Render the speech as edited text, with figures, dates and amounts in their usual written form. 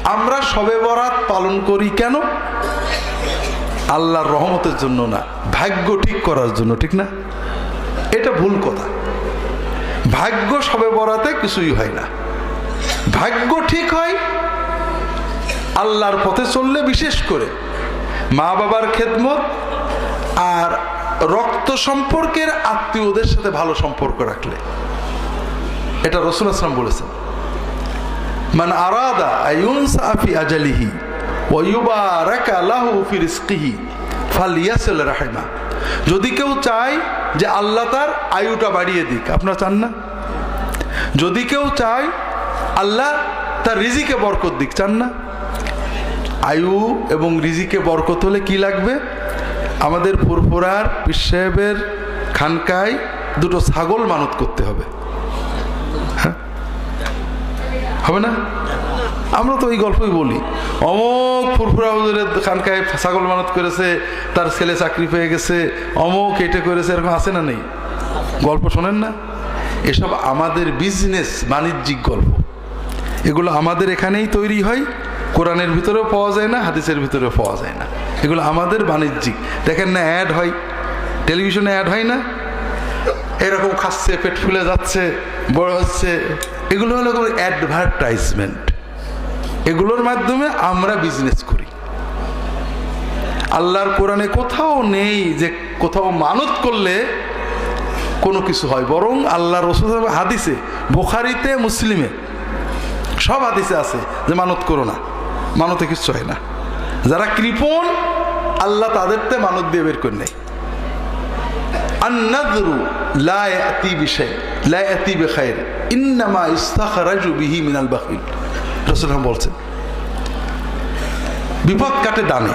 আমরা শবে বরাত পালন করি কেন? আল্লাহর রহমতের জন্য না, ভাগ্য ঠিক করার জন্য, ঠিক না? এটা ভুল কথা। ভাগ্য শবে বরাতে কিছুই হয় না। ভাগ্য ঠিক হয় আল্লাহর পথে চললে, বিশেষ করে মা বাবার খেদমত আর রক্ত সম্পর্কের আত্মীয়দের সাথে ভালো সম্পর্ক রাখলে। এটা রাসূলুল্লাহ সাল্লাল্লাহু আলাইহি ওয়াসাল্লাম বলেছেন, মান আরাদা আইয়ুনসা ফি আজালিহি ওয়া ইউবারাকা লাহু ফি রিজকিহি ফালিয়াসিল রাহিমা। যদি কেউ চায় যে আল্লাহ তার আয়ুটা বাড়িয়ে দিক, আপনারা চান না? যদি কেউ চায় আল্লাহ তার রিজিকে বরকত দিক, চান না? আয়ু এবং রিজিকে বরকত হলে কি লাগবে? আমাদের ফুরফুরার পীর সাহেবের খানকায় দুটো ছাগল মানত করতে হবে। হ্যাঁ, হবে না? আমরা তো ওই গল্পই বলি, অমুক ফুরফুরা হুজুরের খানকায় ছাগল মানত করেছে, তার ছেলে চাকরি পেয়ে গেছে, অমুক এটা করেছে, এরকম আছে না নেই? গল্প শোনেন না? এসব আমাদের বিজনেস, বাণিজ্যিক গল্প। এগুলো আমাদের এখানেই তৈরি হয়, কোরআনের ভিতরেও পাওয়া যায় না, হাদিসের ভিতরেও পাওয়া যায় না। এগুলো আমাদের বাণিজ্যিক। দেখেন না, অ্যাড হয়, টেলিভিশনে অ্যাড হয় না, এরকম খাচ্ছে, পেট ফুলে যাচ্ছে, বড় হচ্ছে। এগুলো হলো অ্যাডভার্টাইজমেন্ট। এগুলোর মাধ্যমে আমরা বিজনেস করি। আল্লাহর কোরআনে কোথাও নেই যে কোথাও মানত করলে কোনো কিছু হয়, বরং আল্লাহ রাসূল হাদিসে, বুখারীতে, মুসলিমে সব হাদিসে আছে যে মানত করো না, মানতে কিছু হয় না। যারা কৃপণ আল্লাহ তাদেরতে মানত দিয়ে বের করে নেয়। আন-নাযরু লা ইয়াতি বিশাই লা ইয়াতি বিখাইর ইন্নামা ইস্তাখরাজু বিহি মিনাল বাখিল। রাসূলুল্লাহ বলছেন, বিপদ কাটে দানে।